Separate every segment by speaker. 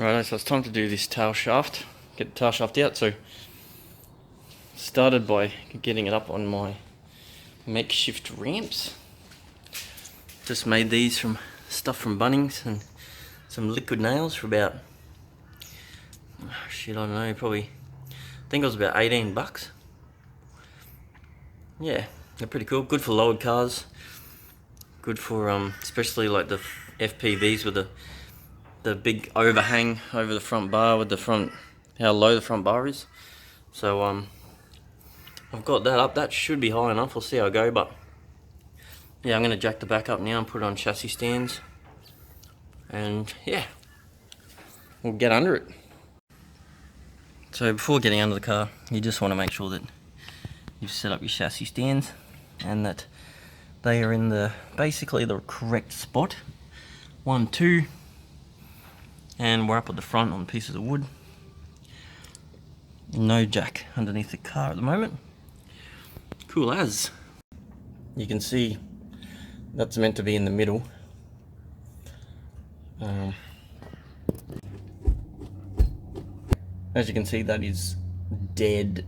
Speaker 1: Right, so it's time to do this tail shaft. Get the tail shaft out. So started by getting it up on my makeshift ramps. Just made these from stuff from Bunnings and some liquid nails for about, shit, I don't know, probably, I think it was about 18 bucks. Yeah, they're pretty cool. Good for lowered cars. Good for especially like the FPVs with the big overhang over the front bar with the front, how low the front bar is. So I've got that up. That should be high enough. We'll see how I go, but yeah, I'm going to jack the back up now and put it on chassis stands. And yeah, we'll get under it. So before getting under the car, you just want to make sure that you've set up your chassis stands and that they are in basically the correct spot. 1, 2, and we're up at the front on pieces of wood. No jack underneath the car at the moment. Cool as. You can see that's meant to be in the middle. As you can see, that is dead.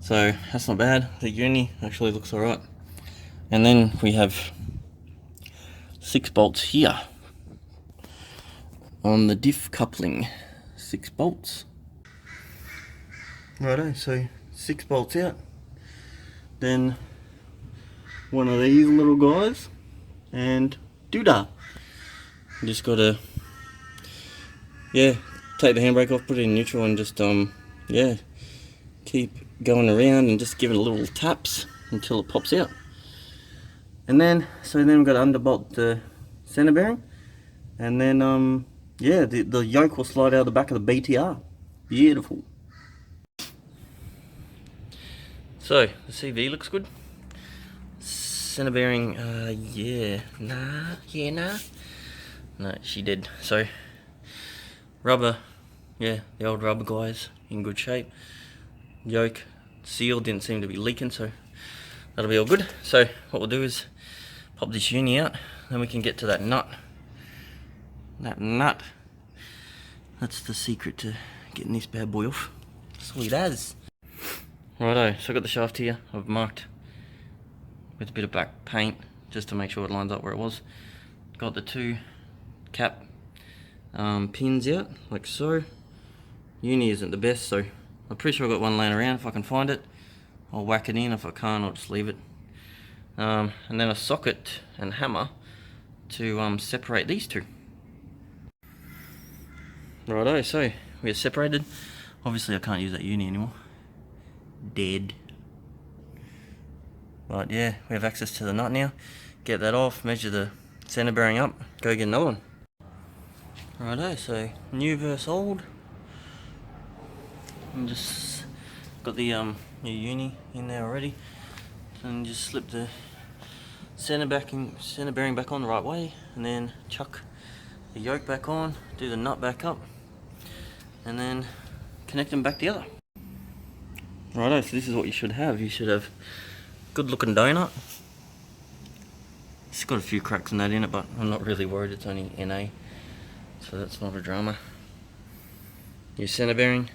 Speaker 1: So that's not bad. The uni actually looks alright. And then we have 6 bolts here on the diff coupling. 6 bolts. Righto, so 6 bolts out. Then one of these little guys and doodah. You just gotta, yeah, take the handbrake off, put it in neutral, and just yeah, keep going around and just give it a little taps until it pops out. And then we've got to underbolt the center bearing, and then yeah, the yoke will slide out of the back of the BTR. Beautiful. So the CV looks good. Center bearing, yeah, nah. No, she did. So rubber, yeah, the old rubber guys in good shape. Yoke seal didn't seem to be leaking, so that'll be all good. So what we'll do is pop this uni out, then we can get to that nut. That nut, that's the secret to getting this bad boy off. Sweet as. Righto, so I've got the shaft here. I've marked with a bit of black paint just to make sure it lines up where it was. Got the 2 cap pins out, like so. Uni isn't the best, so I'm pretty sure I've got one laying around. If I can find it, I'll whack it in. If I can't, I'll just leave it. And then a socket and hammer to separate these 2. Righto, so we are separated. Obviously I can't use that uni anymore. Dead. But yeah, we have access to the nut now. Get that off, measure the center bearing up, go get another one. Righto, so new versus old. And just got the new uni in there already. And just slip the center bearing back on the right way, and then chuck the yoke back on, do the nut back up, and then connect them back together. Righto, so this is what you should have. You should have good looking donut. It's got a few cracks in that in it, but I'm not really worried. It's only NA, so that's not a drama. Your center bearing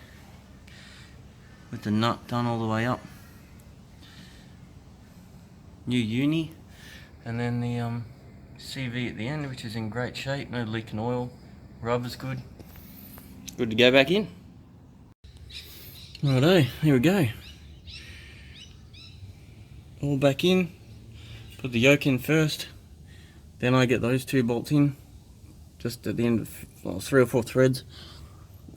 Speaker 1: with the nut done all the way up. New uni, and then the CV at the end, which is in great shape. No leaking oil. Rubber's good. Good to go back in. Righto, here we go. All back in. Put the yoke in first. Then I get those 2 bolts in. Just at the end of 3 or 4 threads.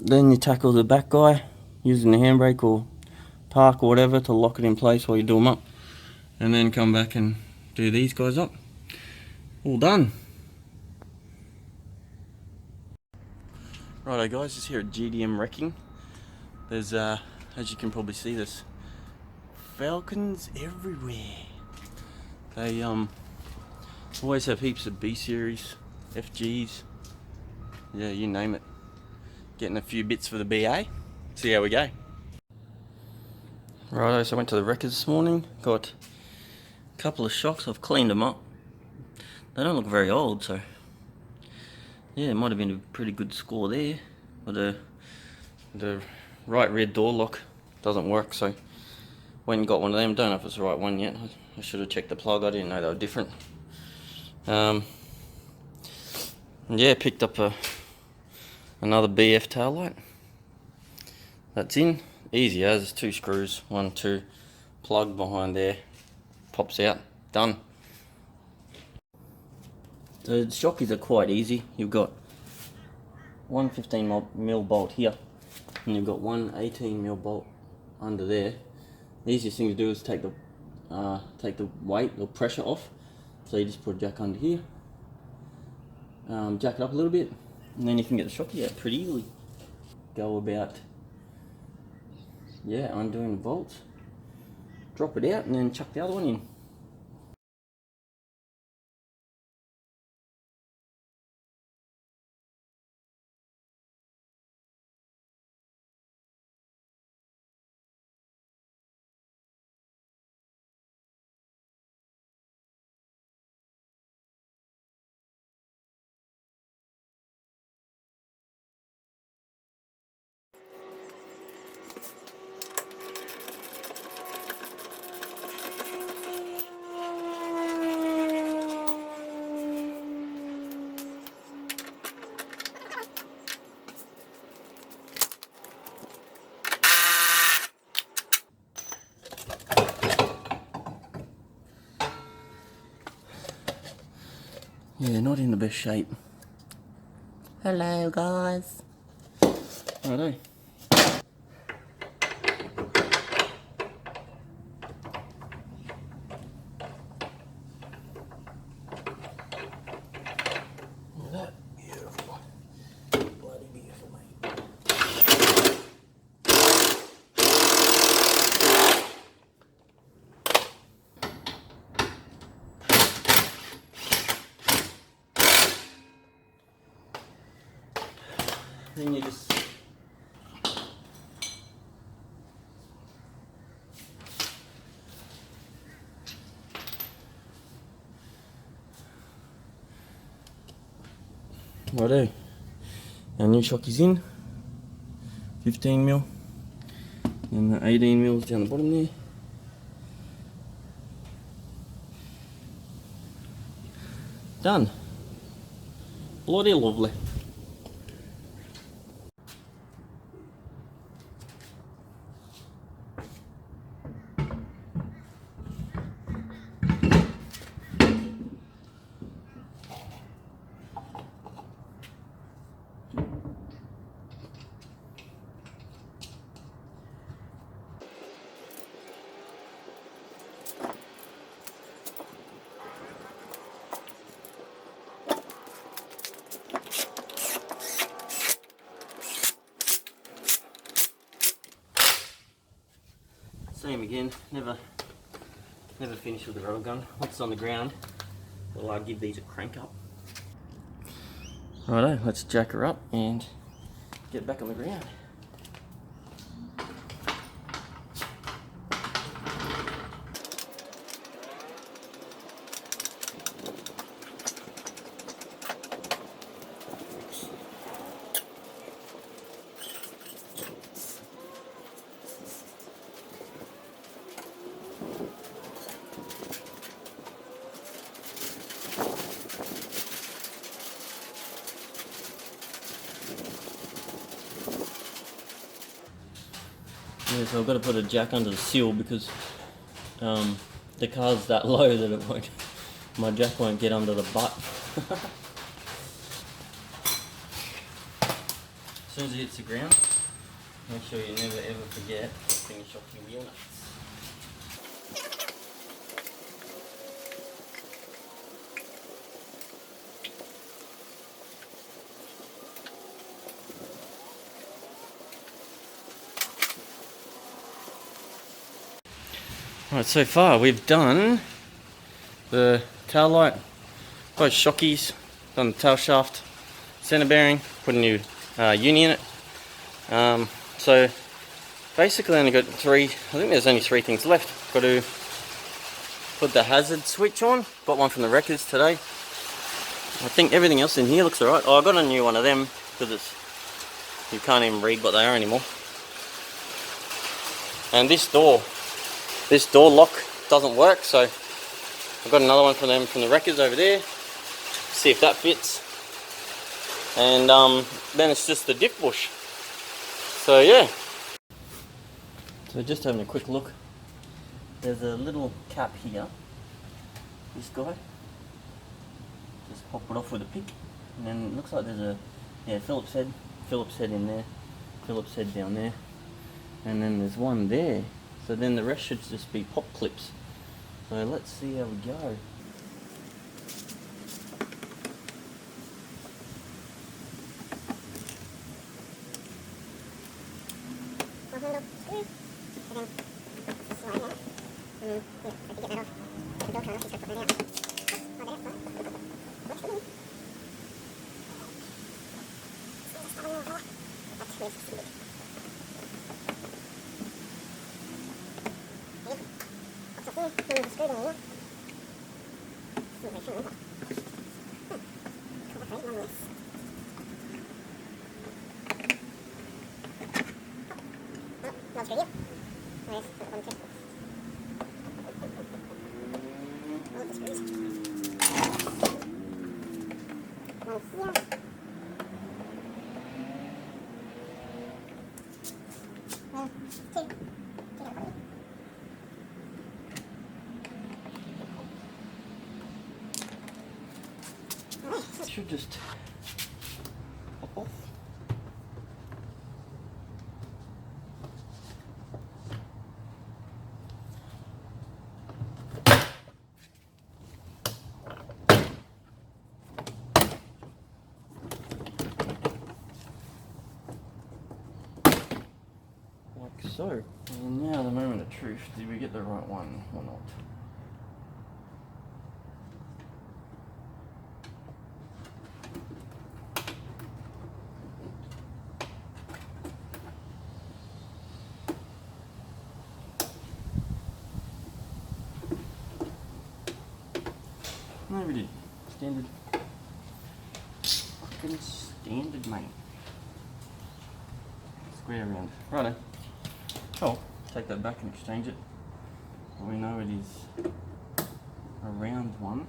Speaker 1: Then you tackle the back guy using the handbrake or park or whatever to lock it in place while you do them up. And then come back and do these guys up. All done. Righto guys, just here at GDM Wrecking. There's as you can probably see, there's Falcons everywhere. They always have heaps of B series, FGs, yeah, you name it. Getting a few bits for the BA. See how we go. Righto, so I went to the wreckers this morning, got couple of shocks. I've cleaned them up. They don't look very old, so Yeah, it might have been a pretty good score there. But the right rear door lock doesn't work, so went and got one of them. Don't know if it's the right one yet. I should have checked the plug. I didn't know they were different. Yeah, picked up another BF taillight. That's in. Easy as. There's 2 screws. 1, 2. Plug behind there. Pops out. Done. The shockies are quite easy. You've got one 15mm bolt here, and you've got one 18mm bolt under there. The easiest thing to do is take the weight or pressure off. So you just put a jack under here, jack it up a little bit, and then you can get the shocky out pretty easily. Go about, yeah, undoing the bolts, drop it out, and then chuck the other one in. Yeah, not in the best shape. Hello, guys. Righto. Look at that. Beautiful. Bloody beautiful, mate. Then you just righto. Our new shock is in. 15mm. And the 18mm down the bottom there. Done. Bloody lovely. Same again, never finish with the rubber gun. Once it's on the ground, we'll give these a crank up. Righto, let's jack her up and get back on the ground. Yeah, so I've got to put a jack under the sill because the car's that low that it won't, my jack won't get under the butt. As soon as it hits the ground, make sure you never ever forget to finish off your wheel nuts. Right, so far we've done the tail light, both shockies, done the tail shaft, center bearing, put a new uni in it. So basically only got I think there's only 3 things left. Got to put the hazard switch on, got one from the wreckers today. I think everything else in here looks alright. Oh, I got a new one of them because you can't even read what they are anymore. And this door lock doesn't work, so I've got another one from them from the wreckers over there. See if that fits. And then it's just the diff bush. So yeah. So just having a quick look. There's a little cap here. This guy. Just pop it off with a pick. And then it looks like there's a Phillips head in there, Phillips head down there. And then there's one there. So then the rest should just be pop clips. So let's see how we go. Should just pop off. Like so. And now the moment of truth, did we get the right one or not? No, we did. Standard. Fucking standard, mate. Square round. Righto. Oh, take that back and exchange it. We know it is a round one.